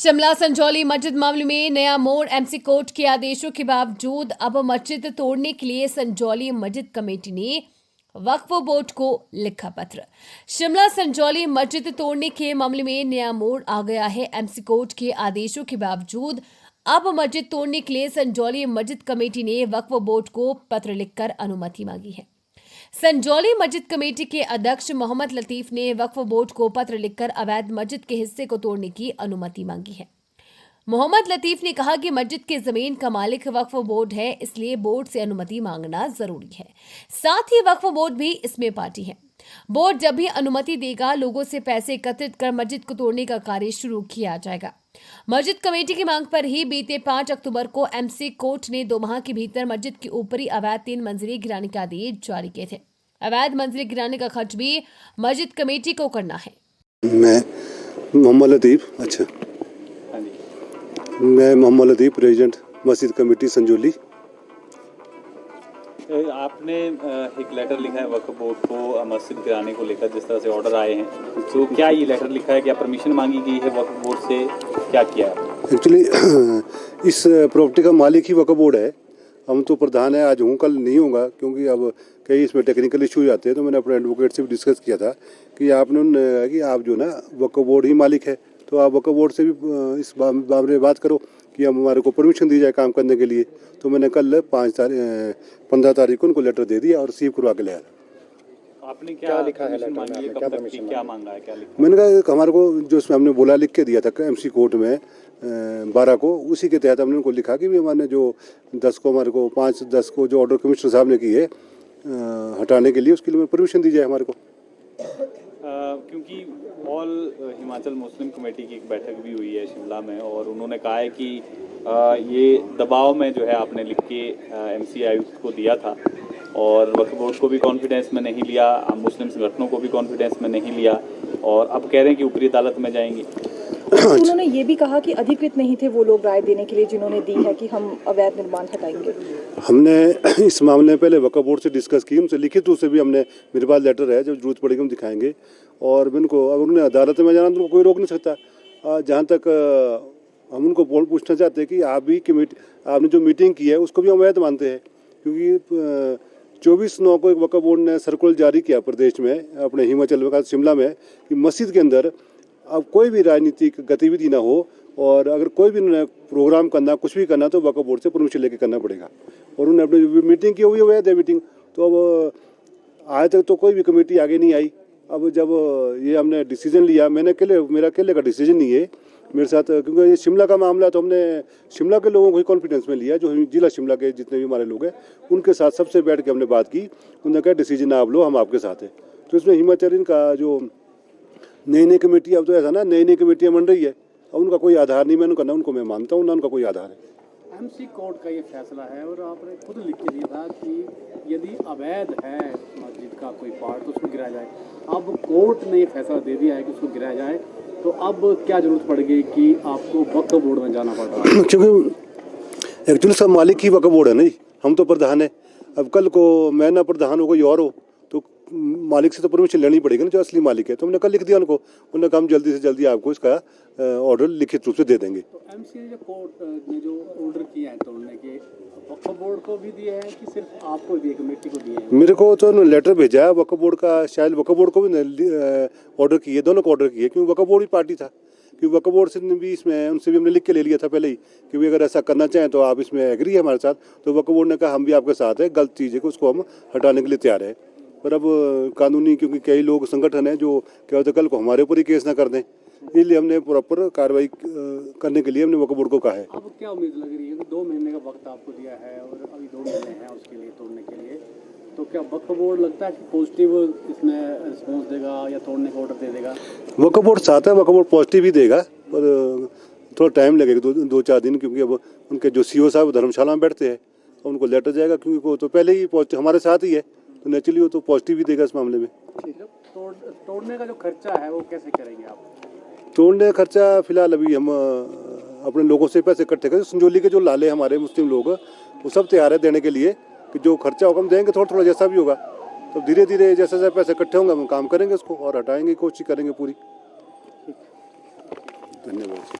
शिमला संजौली मस्जिद मामले में नया मोड़। एमसी कोर्ट के आदेशों के बावजूद अब मस्जिद तोड़ने के लिए संजौली मस्जिद कमेटी ने वक्फ बोर्ड को लिखा पत्र। शिमला संजौली मस्जिद तोड़ने के मामले में नया मोड़ आ गया है। एमसी कोर्ट के आदेशों के बावजूद अब मस्जिद तोड़ने के लिए संजौली मस्जिद कमेटी ने वक्फ बोर्ड को पत्र लिखकर अनुमति मांगी है। संजौली मस्जिद कमेटी के अध्यक्ष मोहम्मद लतीफ ने वक्फ बोर्ड को पत्र लिखकर अवैध मस्जिद के हिस्से को तोड़ने की अनुमति मांगी है। मोहम्मद लतीफ ने कहा कि मस्जिद की जमीन का मालिक वक्फ बोर्ड है, इसलिए बोर्ड से अनुमति मांगना जरूरी है। साथ ही वक्फ बोर्ड भी इसमें पार्टी है। बोर्ड जब भी अनुमति देगा, लोगों से पैसे एकत्रित कर मस्जिद को तोड़ने का कार्य शुरू किया जाएगा। मस्जिद कमेटी की मांग पर ही बीते 5 अक्टूबर को एमसी कोर्ट ने 2 माह के भीतर मस्जिद की ऊपरी अवैध 3 मंजिलें गिराने के आदेश जारी किए थे। अवैध मंजिलें गिराने का खर्च भी मस्जिद कमेटी को करना है। मैं मोहम्मद लतीफ प्रेसिडेंट मस्जिद कमेटी संजौली। आपने एक लेटर लिखा है वक्फ बोर्ड को मस्जिद गिराने को लेकर, जिस तरह से ऑर्डर आए हैं, तो क्या ये लेटर लिखा है, क्या परमिशन मांगी गई है वक्फ बोर्ड से, क्या किया है? एक्चुअली इस प्रॉपर्टी का मालिक ही वक्फ बोर्ड है। हम तो प्रधान है, आज हूँ कल नहीं होगा, क्योंकि अब कई इसमें टेक्निकल इशू आते हैं। तो मैंने अपने एडवोकेट से भी डिस्कस किया था कि आपने कि आप जो ना वक्फ बोर्ड ही मालिक है, तो आप वक्फ बोर्ड से भी इस बारे में बात करो कि हम हमारे को परमिशन दी जाए काम करने के लिए। तो मैंने कल 15 तारीख को उनको लेटर दे दिया और रिसीव करवा के ले आया। आपने क्या लिखा है लेटर में? क्या मांगा है, क्या लिखा? मैंने कहा हमारे को जो इसमें हमने बोला लिख के दिया था एमसी कोर्ट में 12 को, उसी के तहत हमने उनको लिखा कि भी हमारे जो 10 को हमारे को 5-10 को जो ऑर्डर कमिश्नर साहब ने किए हटाने के लिए, उसके लिए परमिशन दी जाए हमारे को। क्योंकि ऑल हिमाचल मुस्लिम कमेटी की एक बैठक भी हुई है शिमला में, और उन्होंने कहा है कि ये दबाव में जो है आपने लिख के एमसी आयुक्त को दिया था, और वक्फ बोर्ड को भी कॉन्फिडेंस में नहीं लिया, मुस्लिम संगठनों को भी कॉन्फिडेंस में नहीं लिया, और अब कह रहे हैं कि ऊपरी अदालत में जाएंगे। उन्होंने ये भी कहा कि अधिकृत नहीं थे वो लोग राय देने के लिए जिन्होंने दी है कि हम अवैध निर्माण हटाएंगे। हमने इस मामले में पहले वक्फ बोर्ड से डिस्कस की, उनसे लिखित रूप से भी हमने, मेरे पास लेटर है, जब जरूरत पड़ेगी हम दिखाएंगे। और उनको अगर उन्हें अदालत में जाना तो उनको कोई रोक नहीं सकता। जहाँ तक हम उनको पूछना चाहते हैं कि आप भी कमेटी, आपने जो मीटिंग की है उसको भी हम अवैध मानते हैं, क्योंकि 24/9 को एक वक्फ बोर्ड ने सर्कुलर जारी किया प्रदेश में, अपने हिमाचल में, शिमला में, कि मस्जिद के अंदर अब कोई भी राजनीतिक गतिविधि ना हो, और अगर कोई भी प्रोग्राम करना, कुछ भी करना, तो वक्फ बोर्ड से परमिशन लेके करना पड़ेगा। और उन्होंने अपनी मीटिंग की हुई अवैध है मीटिंग। तो अब आज तक तो कोई भी कमेटी आगे नहीं आई। अब जब ये हमने डिसीजन लिया, मेरा अकेले का डिसीजन नहीं है, मेरे साथ, क्योंकि ये शिमला का मामला, तो हमने शिमला के लोगों को ही कॉन्फिडेंस में लिया, जो जिला शिमला के जितने भी हमारे लोग हैं उनके साथ सबसे बैठ के हमने बात की। उन्होंने कहा डिसीजन आप लो, हम आपके साथ हैं। तो इसमें हिमाचल का जो नई कमेटी, अब तो ऐसा ना नई कमेटियाँ बन रही है, अब उनका कोई आधार नहीं, उनको मैं मानता हूँ ना उनका कोई आधार है। एमसी कोर्ट का ये फैसला है, और आपने खुद लिख के दिया था कि यदि अवैध है मस्जिद का कोई पार्ट तो उसको गिराया जाए। अब कोर्ट ने ये फैसला दे दिया है कि उसको गिराया जाए, तो अब क्या जरूरत पड़ेगी कि आपको वक्फ बोर्ड में जाना पड़ रहा है? क्योंकि एक्चुअली सब मालिक ही वक्फ बोर्ड है नहीं, हम तो प्रधान है। अब कल को मैं ना प्रधान हो, कोई और हो, तो मालिक से तो परमिशन लेनी पड़ेगी ना, जो असली मालिक है। तो हमने कल लिख दिया उनको, उन्होंने कहा हम जल्दी से जल्दी आपको इसका ऑर्डर लिखित रूप से दे देंगे। तो एमसी ने कोर्ट ने जो ऑर्डर किया है तोड़ने के, वक्फ बोर्ड को भी दिए हैं कि सिर्फ आपको दिए, कमेटी को दिए हैं? मेरे को तो लेटर भेजा है वक्फ बोर्ड का, शायद वक्फ बोर्ड को भी ऑर्डर किए, दोनों को ऑर्डर किए, क्योंकि वक्फ बोर्ड ही पार्टी था। क्योंकि वक्फ बोर्ड से भी इसमें, उनसे भी हमने लिख के ले लिया था पहले ही कि भाई अगर ऐसा करना चाहें तो आप इसमें एग्री है हमारे साथ। तो वक्फ बोर्ड ने कहा हम भी आपके साथ है, गलत चीज़ है कि उसको हम हटाने के लिए तैयार है। पर अब कानूनी, क्योंकि कई लोग संगठन हैं जो क्या होता है कल को हमारे ऊपर ही केस ना कर दें, इसलिए हमने प्रॉपर कार्रवाई करने के लिए हमने वक्फ बोर्ड को कहा है। अब क्या उम्मीद लग रही है कि 2 महीने का वक्त आपको दिया है, और अभी 2 महीने हैं उसके लिए तोड़ने के लिए, तो क्या वक्फ बोर्ड लगता है कि पॉजिटिव इसमें रिस्पॉन्स देगा या तोड़ने का ऑर्डर दे देगा? वक्फ बोर्ड चाहता है, वक्फ बोर्ड पॉजिटिव ही देगा, पर थोड़ा टाइम लगेगा, 2-4 दिन, क्योंकि अब उनके जो सीओ साहब धर्मशाला में बैठते हैं, उनको लेटर जाएगा, क्योंकि वो तो पहले ही पॉजिटिव हमारे साथ ही है, तो नेचुरली वो तो पॉजिटिव ही देगा इस मामले में। तोड़ने का जो खर्चा है वो कैसे करेंगे आप? तोड़ने का खर्चा फिलहाल अभी हम अपने लोगों से पैसे इकट्ठे करें। संजौली के जो लाले हमारे मुस्लिम लोग, वो सब तैयार है देने के लिए, कि जो खर्चा होगा हम देंगे, थोड़ा जैसा भी होगा। तो धीरे धीरे जैसे जैसे पैसे इकट्ठे होंगे हम काम करेंगे उसको, और हटाएंगे, कोशिश करेंगे पूरी। धन्यवाद।